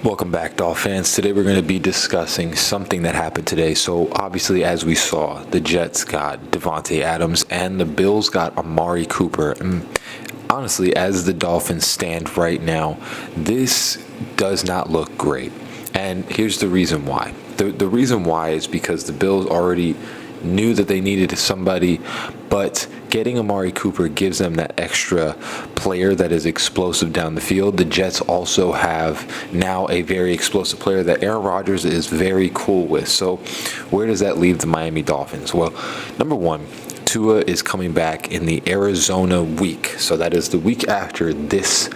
Welcome back, Dolphins. Today we're going to be discussing something that happened today. So obviously, as we saw, the Jets got Devontae Adams and the Bills got Amari Cooper. And honestly, as the Dolphins stand right now, this does not look great. And here's the reason why. The reason why is because the Bills already knew that they needed somebody, but getting Amari Cooper gives them that extra player that is explosive down the field. The Jets also have now a very explosive player that Aaron Rodgers is very cool with. So where does that leave the Miami Dolphins? Well, number one, Tua is coming back in the Arizona week. So that is the week after this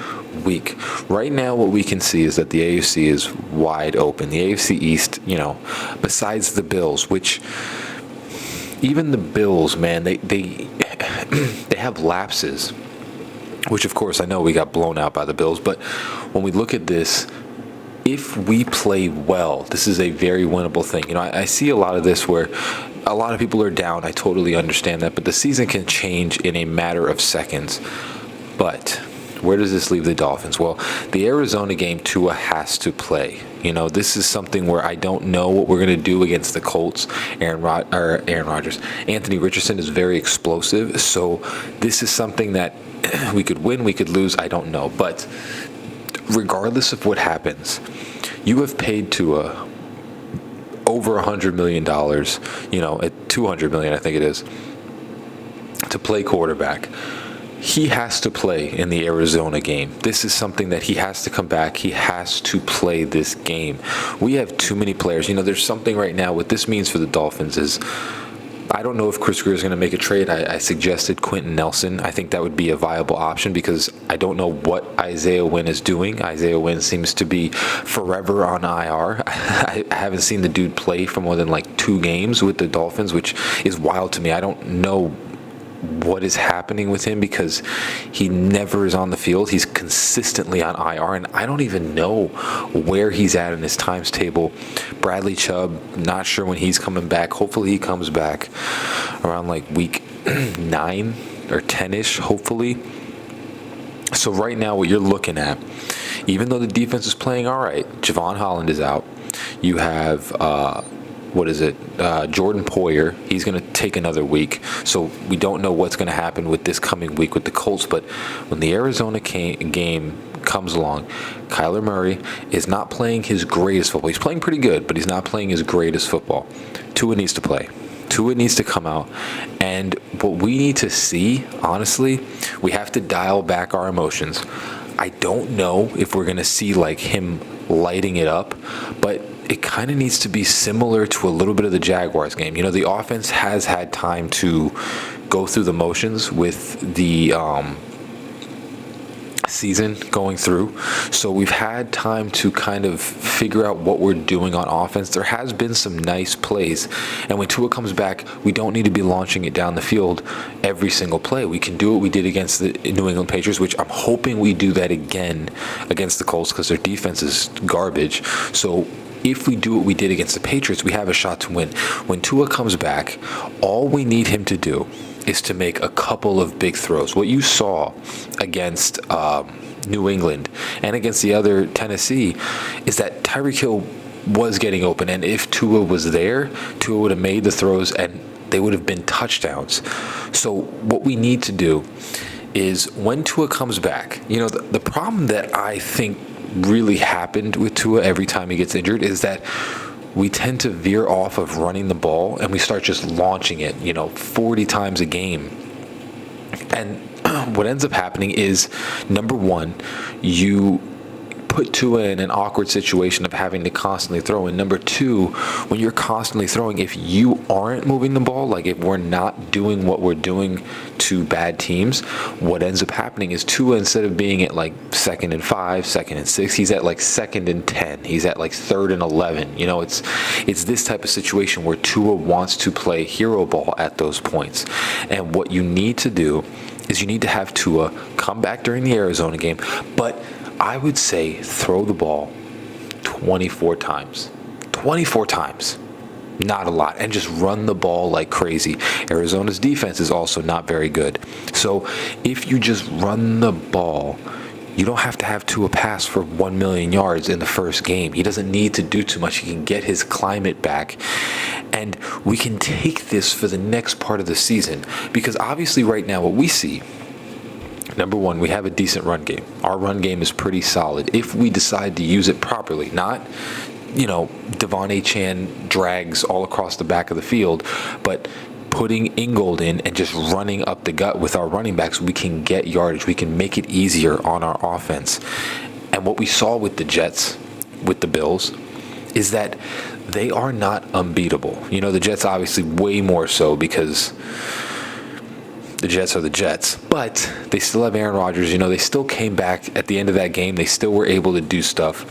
week. Right now, what we can see is that the AFC is wide open. The AFC East, besides the Bills, which even the Bills, man, they have lapses, which of course I know we got blown out by the Bills, but when we look at this, if we play well, this is a very winnable thing. I see a lot of this where a lot of people are down. I totally understand that, but the season can change in a matter of seconds. But where does this leave the Dolphins? Well, the Arizona game, Tua has to play. This is something where I don't know what we're going to do against the Colts. Aaron Rodgers. Anthony Richardson is very explosive. So this is something that we could win, we could lose. I don't know. But regardless of what happens, you have paid Tua over $100 million, at $200 million, I think it is, to play quarterback. He has to play in the Arizona game. This is something that he has to come back. He has to play this game. We have too many players. There's something right now. What this means for the Dolphins is, I don't know if Chris Greer is going to make a trade. I suggested Quentin Nelson. I think that would be a viable option because I don't know what Isaiah Wynn is doing. Isaiah Wynn seems to be forever on IR. I haven't seen the dude play for more than like 2 games with the Dolphins, which is wild to me. I don't know what is happening with him because he never is on the field. He's consistently on IR, and I don't even know where he's at in his times table. Bradley Chubb, not sure when he's coming back. Hopefully he comes back around like week 9 or 10-ish, hopefully. So right now what you're looking at, even though the defense is playing all right, Javon Holland is out. You have Jordan Poyer. He's going to take another week. So we don't know what's going to happen with this coming week with the Colts. But when the Arizona game comes along, Kyler Murray is not playing his greatest football. He's playing pretty good, but he's not playing his greatest football. Tua needs to play. Tua needs to come out. And what we need to see, honestly, we have to dial back our emotions. I don't know if we're going to see like him lighting it up, but it kind of needs to be similar to a little bit of the Jaguars game. The offense has had time to go through the motions with the season going through. So we've had time to kind of figure out what we're doing on offense. There has been some nice plays. And when Tua comes back, we don't need to be launching it down the field every single play. We can do what we did against the New England Patriots, which I'm hoping we do that again against the Colts because their defense is garbage. So if we do what we did against the Patriots, we have a shot to win. When Tua comes back, all we need him to do is to make a couple of big throws. What you saw against New England and against the other Tennessee is that Tyreek Hill was getting open. And if Tua was there, Tua would have made the throws and they would have been touchdowns. So what we need to do is when Tua comes back, the problem that I think really happened with Tua every time he gets injured is that we tend to veer off of running the ball and we start just launching it, 40 times a game. And what ends up happening is, number one, you put Tua in an awkward situation of having to constantly throw. And number two, when you're constantly throwing, if you aren't moving the ball, like if we're not doing what we're doing to bad teams, what ends up happening is Tua, instead of being at like 2nd and 5, 2nd and 6, he's at like 2nd and 10. He's at like 3rd and 11. It's this type of situation where Tua wants to play hero ball at those points. And what you need to do is you need to have Tua come back during the Arizona game, but I would say throw the ball 24 times. 24 times. Not a lot. And just run the ball like crazy. Arizona's defense is also not very good. So if you just run the ball, You don't have to have Tua pass for 1 million yards in the first game. He doesn't need to do too much. He can get his climate back. And we can take this for the next part of the season. Because obviously right now what we see, number one, we have a decent run game. Our run game is pretty solid if we decide to use it properly. Not, Devon Achane drags all across the back of the field, but putting Ingold in and just running up the gut with our running backs, we can get yardage. We can make it easier on our offense. And what we saw with the Jets, with the Bills, is that they are not unbeatable. The Jets obviously way more so because the Jets are the Jets, but they still have Aaron Rodgers. They still came back at the end of that game. They still were able to do stuff.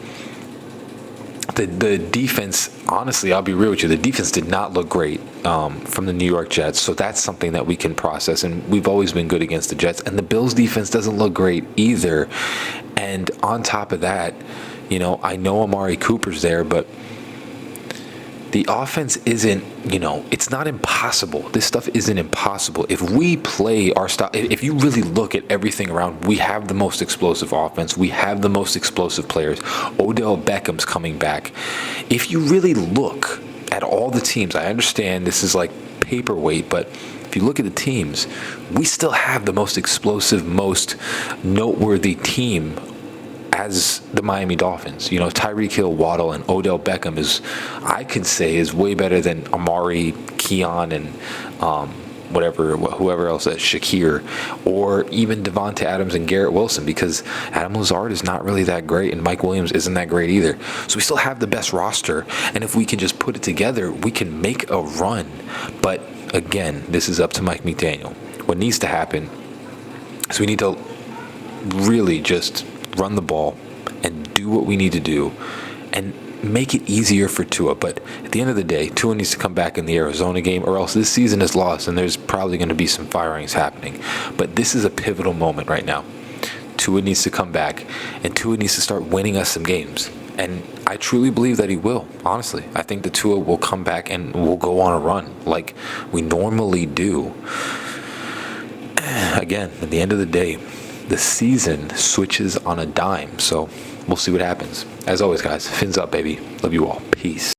The defense, honestly, I'll be real with you, the defense did not look great from the New York Jets, so that's something that we can process, and we've always been good against the Jets, and the Bills' defense doesn't look great either, and on top of that, I know Amari Cooper's there, but the offense isn't, it's not impossible. This stuff isn't impossible. If we play our style, if you really look at everything around, we have the most explosive offense. We have the most explosive players. Odell Beckham's coming back. If you really look at all the teams, I understand this is like paperweight, but if you look at the teams, we still have the most explosive, most noteworthy team as the Miami Dolphins. Tyreek Hill, Waddle, and Odell Beckham I could say, is way better than Amari, Keon, and whoever else, Shakir, or even Devontae Adams and Garrett Wilson, because Adam Lazard is not really that great, and Mike Williams isn't that great either. So we still have the best roster, and if we can just put it together, we can make a run. But again, this is up to Mike McDaniel. What needs to happen is we need to really just run the ball and do what we need to do and make it easier for Tua. But at the end of the day, Tua needs to come back in the Arizona game, or else this season is lost, and there's probably going to be some firings happening. But this is a pivotal moment right now. Tua needs to come back, and Tua needs to start winning us some games. And I truly believe that he will, honestly. I think that Tua will come back and we'll go on a run like we normally do. Again, at the end of the day, the season switches on a dime, so we'll see what happens. As always, guys, fins up, baby. Love you all. Peace.